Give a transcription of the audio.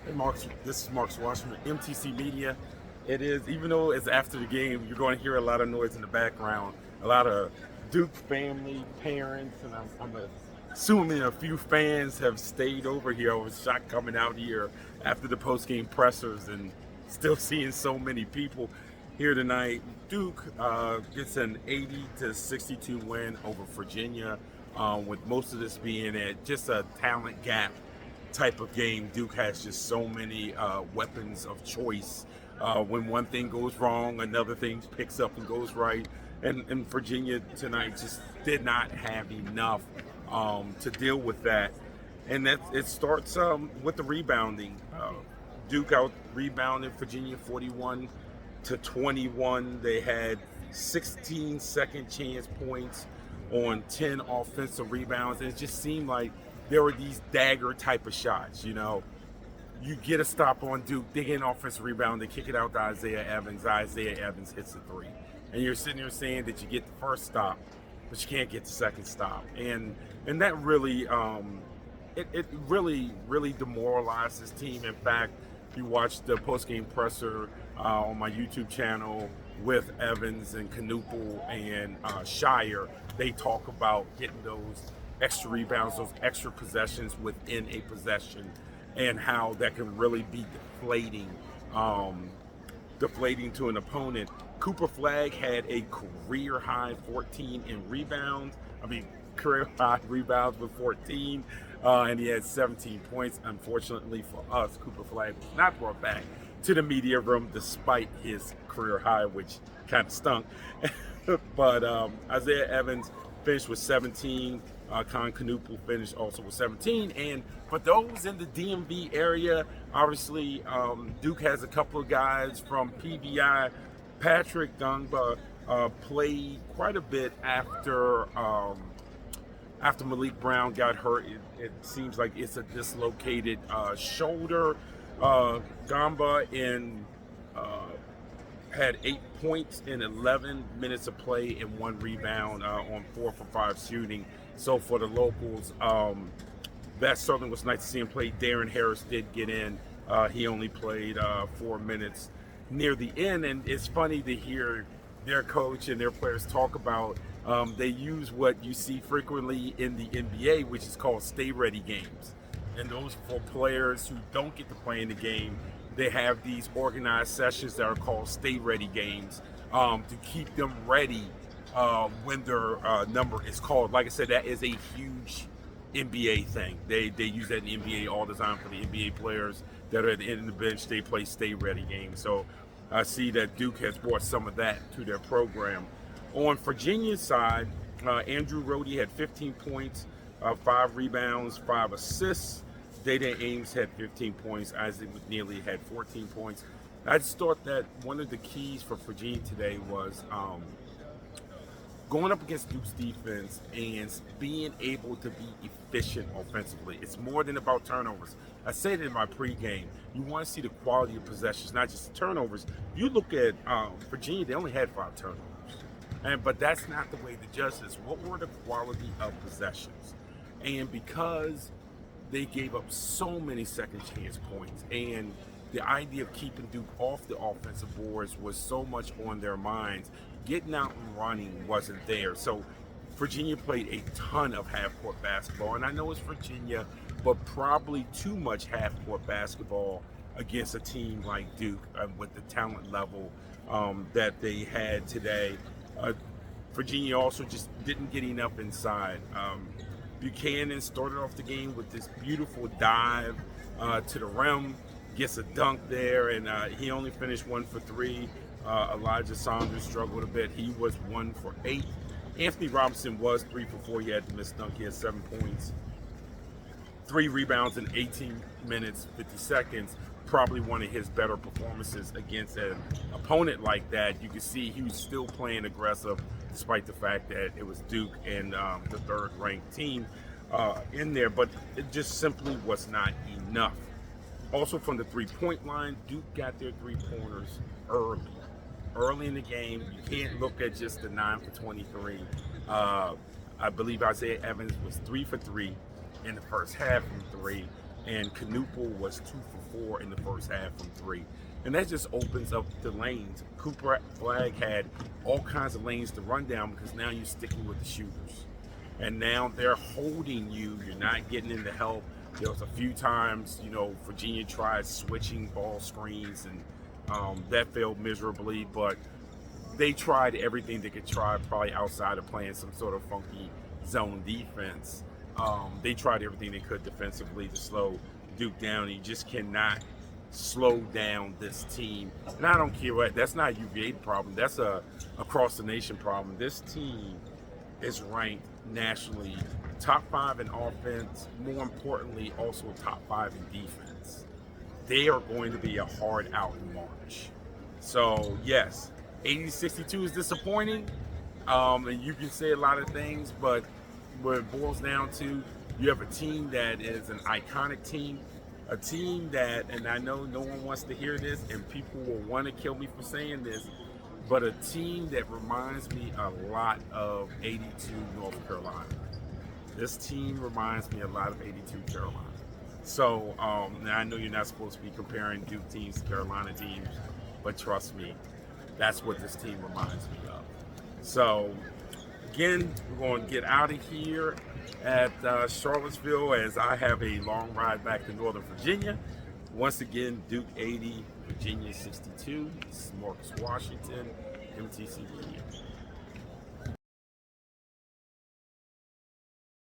Hey, Mark, this is Mark Washington, MTC Media. It is, even though it's after the game, you're going to hear a lot of noise in the background. A lot of Duke family, parents, and I'm assuming a few fans have stayed over here. I was shocked coming out here after the post-game pressers and still seeing so many people here tonight. Duke gets an 80-62 win over Virginia, with most of this being at just a talent gap type of game. Duke has just so many weapons of choice. When one thing goes wrong, another thing picks up and goes right. And Virginia tonight just did not have enough to deal with that. And that it starts with the rebounding. Duke out rebounded Virginia 41-21. They had 16 second chance points on 10 offensive rebounds. And it just seemed like there were these dagger type of shots. You get a stop on Duke, they get an offensive rebound, they kick it out to Isaiah Evans. Isaiah Evans hits the three. And you're sitting there saying that you get the first stop, but you can't get the second stop. And that really it really demoralized this team. In fact, you watch the post-game presser on my YouTube channel with Evans and Knuppel and Shire. They talk about getting those extra rebounds, those extra possessions within a possession, and how that can really be deflating to an opponent. Cooper Flagg had a career high 14 in rebounds. Career high rebounds with 14, and he had 17 points. Unfortunately for us, Cooper Flagg was not brought back to the media room despite his career high, which kind of stunk. But Isaiah Evans finished with 17. Con Knuppel finished also with 17. And for those in the DMV area, obviously Duke has a couple of guys from PBI. Patrick Gamba played quite a bit after Malik Brown got hurt. It seems like it's a dislocated shoulder. Gamba had 8 points in 11 minutes of play and 1 rebound on 4 for 5 shooting. So for the locals, that certainly was nice to see him play. Darren Harris did get in. He only played 4 minutes near the end, and it's funny to hear their coach and their players talk about. They use what you see frequently in the NBA, which is called stay ready games. And those for players who don't get to play in the game, they have these organized sessions that are called stay ready games to keep them ready when their number is called. Like I said, that is a huge NBA thing. They use that in the NBA all the time for the NBA players that are at the end of the bench. They play stay ready games. So I see that Duke has brought some of that to their program. On Virginia's side, Andrew Rohde had 15 points, 5 rebounds, 5 assists. Dayton Ames had 15 points. Isaac McNeely had 14 points. I just thought that one of the keys for Virginia today was going up against Duke's defense and being able to be efficient offensively. It's more than about turnovers. I said it in my pregame. You want to see the quality of possessions, not just the turnovers. You look at Virginia; they only had 5 turnovers, but that's not the way to judge this. What were the quality of possessions? And because they gave up so many second chance points, and the idea of keeping Duke off the offensive boards was so much on their minds. Getting out and running wasn't there. So Virginia played a ton of half-court basketball, and I know it's Virginia, but probably too much half-court basketball against a team like Duke with the talent level that they had today. Virginia also just didn't get enough inside. Buchanan started off the game with this beautiful dive to the rim, gets a dunk there, and he only finished 1 for 3. Elijah Saunders struggled a bit. He was 1 for 8. Anthony Robinson was 3 for 4. He had to miss dunk. He had 7 points, 3 rebounds in 18 minutes, 50 seconds. Probably one of his better performances against an opponent like that. You can see he was still playing aggressive despite the fact that it was Duke and the third-ranked team in there. But it just simply was not enough. Also from the three-point line, Duke got their 3-pointers early in the game. You can't look at just the 9 for 23. I believe Isaiah Evans was 3 for 3 in the first half from 3, and Knuppel was 2 for 4 in the first half from three. And that just opens up the lanes. Cooper Flag had all kinds of lanes to run down because now you're sticking with the shooters. And now they're holding you. You're not getting into help. There was a few times, Virginia tried switching ball screens, and that failed miserably. But they tried everything they could try, probably outside of playing some sort of funky zone defense. They tried everything they could defensively to slow Duke down. You just cannot slow down this team. And I don't care what, that's not a UVA problem. That's a across the nation problem. This team is ranked nationally top 5 in offense, more importantly, also top 5 in defense. They are going to be a hard out in March. So, yes, 80-62 is disappointing. And you can say a lot of things, but what it boils down to, you have a team that is an iconic team, a team that, and I know no one wants to hear this, and people will want to kill me for saying this, but a team that reminds me a lot of 82 North Carolina. This team reminds me a lot of 82 Carolina. So, now I know you're not supposed to be comparing Duke teams to Carolina teams, but trust me, that's what this team reminds me of. So, again, we're going to get out of here at Charlottesville as I have a long ride back to Northern Virginia. Once again, Duke 80, Virginia 62. This is Marcus Washington, MTC Media.